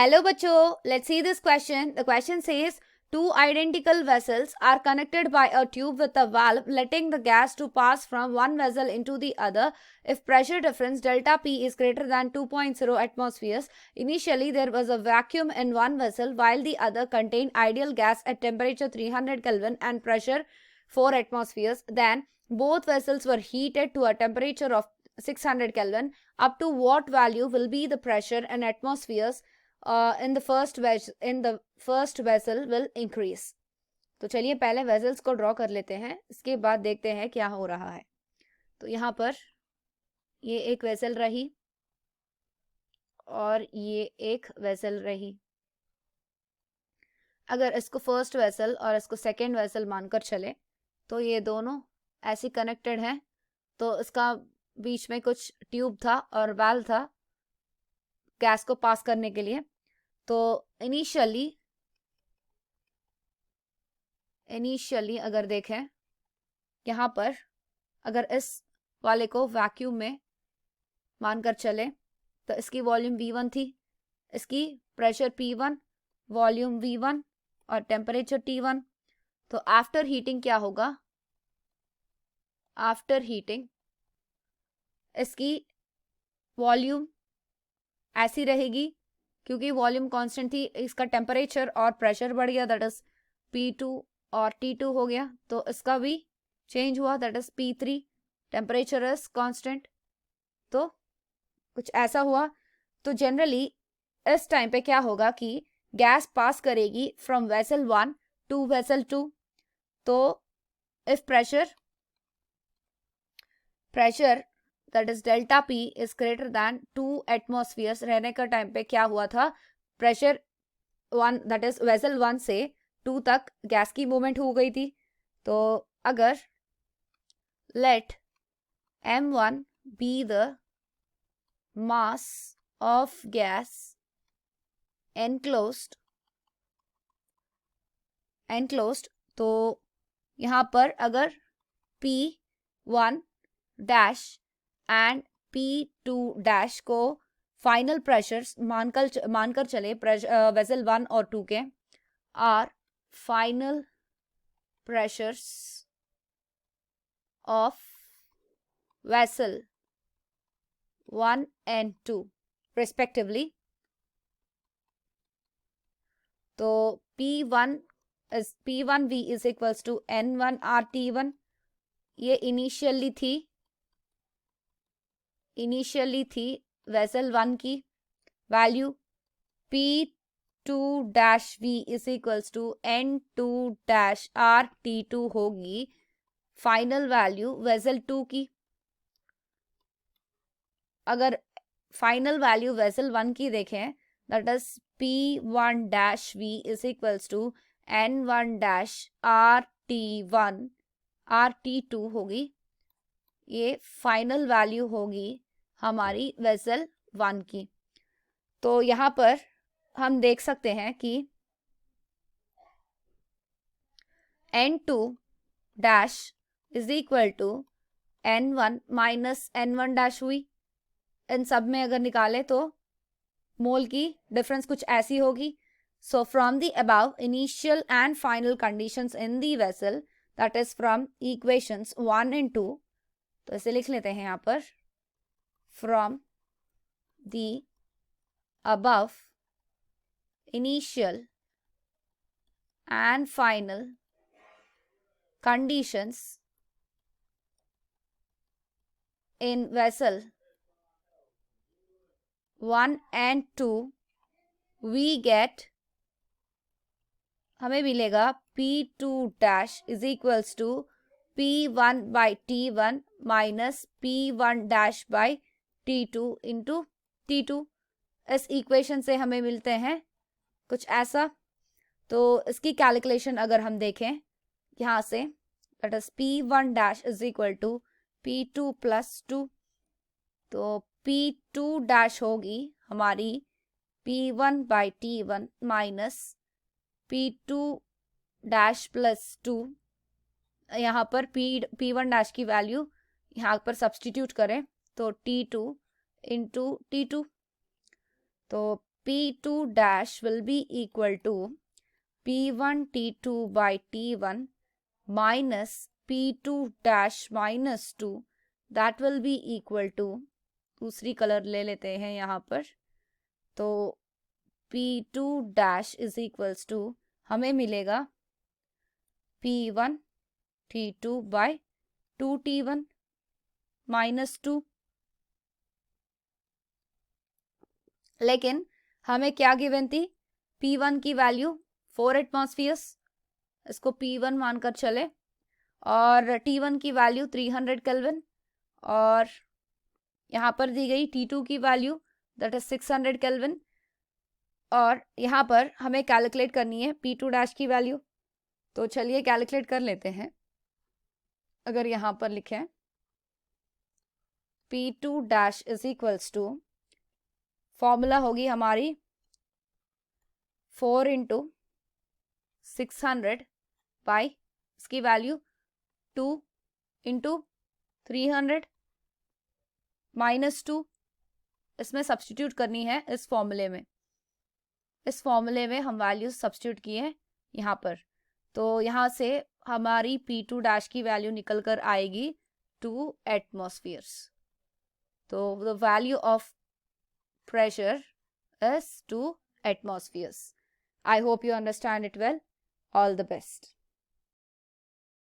Hello, Bacho. Let's see this question. The question says, two identical vessels are connected by a tube with a valve, letting the gas to pass from one vessel into the other if pressure difference delta P is greater than 2.0 atmospheres. Initially, there was a vacuum in one vessel while the other contained ideal gas at temperature 300 Kelvin and pressure 4 atmospheres. Then, both vessels were heated to a temperature of 600 Kelvin. Up to what value will be the pressure in atmospheres in the first vessel will increase. तो चलिए पहले vessels को draw कर लेते हैं, इसके बाद देखते हैं क्या हो रहा है. तो यहाँ पर ये एक वेसल रही और ये एक वेसल रही. अगर इसको फर्स्ट वेसल और इसको सेकेंड वेसल मानकर चले तो ये दोनों ऐसे कनेक्टेड हैं. तो इसका बीच में कुछ ट्यूब था और वाल्व था गैस को पास करने के लिए. तो इनिशियली अगर देखें यहाँ पर, अगर इस वाले को वैक्यूम में मानकर चले तो इसकी वॉल्यूम V1 थी, इसकी प्रेशर P1, वॉल्यूम V1 और टेम्परेचर T1. तो आफ्टर हीटिंग क्या होगा? आफ्टर हीटिंग इसकी वॉल्यूम ऐसी रहेगी क्योंकि वॉल्यूम कांस्टेंट थी, इसका टेम्परेचर और प्रेशर बढ़ गया, दैट इज P2 और T2 हो गया. तो इसका भी चेंज हुआ, that is P3. Temperature is constant. तो कुछ ऐसा हुआ. तो जनरली इस टाइम पे क्या होगा कि गैस पास करेगी फ्रॉम वेसल 1 टू वेसल 2. तो if pressure that is delta P is greater than 2 atmospheres रहने का टाइम पे क्या हुआ था, प्रेशर 1 दैट इज वेसल 1 से 2 तक गैस की मूवमेंट हो गई थी. तो अगर let M1 be the mass of gas enclosed, तो यहाँ पर अगर P1 dash and P2 dash को फाइनल प्रेशर्स मानकर चले वेसल 1 और 2 के, are final pressures of vessel 1 and 2 respectively. तो P1V is equals to N1 RT1. ये इनिशियली थी वेसल 1 की value. P2 dash V is equals to N2 dash RT2 होगी फाइनल वैल्यू वेसल 2 की. अगर फाइनल वैल्यू वेसल 1 की देखें, that is P1 dash V is equals to N1 dash RT1 RT2 होगी. ये फाइनल वैल्यू होगी हमारी वेसल 1 की. तो यहाँ पर हम देख सकते हैं कि N2 dash is equal to N1 minus N1 dash हुई. इन सब में अगर निकाले तो मोल की डिफरेंस कुछ ऐसी होगी. So from the above initial and final conditions in the vessel, that is from equations 1 and 2. तो इसे लिख लेते हैं यहाँ पर, from the above initial and final conditions in vessel 1 and 2 we get, हमें मिलेगा P2 dash is equals to P1 by T1 minus P1 dash by T2 into T2. इस इक्वेशन से हमें मिलते हैं कुछ ऐसा. तो इसकी कैलकुलेशन अगर हम देखें यहाँ से, that is P1 dash is equal to P2 plus 2. तो P2 डैश होगी हमारी P1 by T1 minus P2 dash plus 2. यहाँ पर P1 डैश की वैल्यू यहाँ पर सब्सटीट्यूट करें तो T2 इंटू T2. तो P2 dash will be equal to P1 T2 by T1 minus P2 dash minus 2, that will be equal to, दूसरी colour ले लेते हैं यहाँ पर, तो P2 dash is equals to हमें मिलेगा P1 T2 by 2T1 minus 2। लेकिन हमें क्या गिवन थी, P1 की वैल्यू 4 एटमॉस्फियर्स, इसको P1 मानकर चले, और T1 की वैल्यू 300 केल्विन, और यहाँ पर दी गई T2 की वैल्यू दैट इज 600 केल्विन, और यहाँ पर हमें कैलकुलेट करनी है P2 डैश की वैल्यू। तो चलिए कैलकुलेट कर लेते हैं। अगर यहाँ पर लिखें P2 dash is equals to, formula होगी हमारी 4 इंटू 600 बाई इसकी वैल्यू 2 इंटू 300 माइनस 2, इसमें सब्सटीट्यूट करनी है इस फॉर्मूले में। इस फॉर्मूले में हम वैल्यू सब्सटीट्यूट किए यहाँ पर, तो यहाँ से हमारी P2 डैश की वैल्यू निकल कर आएगी 2 एटमॉस्फियर्स। तो the value of pressure is 2 atmospheres. I hope you understand it well. All the best.